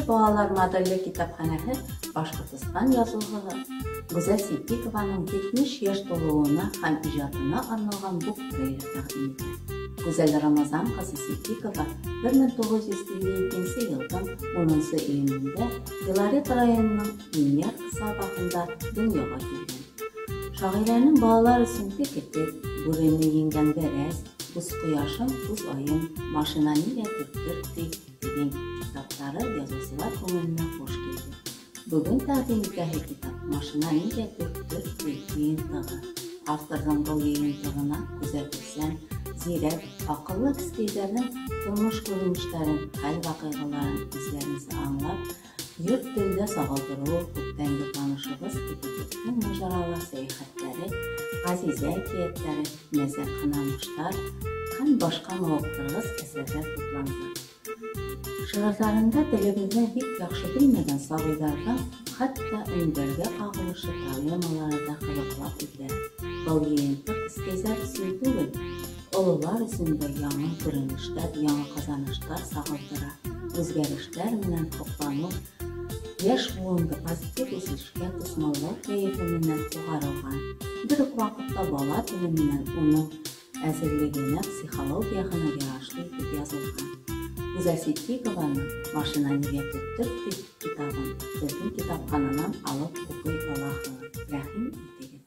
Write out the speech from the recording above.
Балалар модельле китапханасы Башкортостан язылыгы Гүзәл Ситдикованың 70 яшь тулуына һәм иҗатына арналган бу проект тәкъдим итә. Гүзәл Рамазан кызы Ситдикова 1952 елның 10 июнендә Белорет районының Миньяр кысабагында дөньяга килгән. Шагыйрәнең балалар өчен текетек, бүрене йиңгән бәрәс, Күз кояшым, күз айым, машина нигә төрттерди деген китаптары язучылар күңеленә хош килде. Бүген тәкъдим итәсе китап Машина нигә төрттерди йыйынтыгы. Авторның бу йыйынтыгына күзәтелсән, зирәк, акыллы кескәйләрнең тормыш күренешләрен, хәл вакыйгаларын үзләренең аңлап, йорт телдә сагылдыру, күптәнге танышыбыз Кипетекнең мужаралы сәяхәтләре, Газизә әкиятләре, Нәзәр Кынамыштар һәм башка мавыктыргыс әсәрләр тупланды. Шигырьләрендә телебезне бик яхшы белмәгән сагыйларга хәтта өндәргә кагылышы проблемалары да кызыклап үтә. Бу йыйынтык кескәйләр өчен түгел, олылар өчен дә яңа күренешләр, яңа казанышлар сагылдыра, үзгәрешләр белән токлану, яшь буынга позитив үсешкә тосмаллар кәефеннән чыгарылган. Бер үк вакытта бала теле белән уның әзерлегенә, психологиясына ярашлы итеп язылган. Гүзәл Ситдикованың Машина нигә төрттерди китабын безнең китапхананан алып укый аласыз. Рәхим итегез.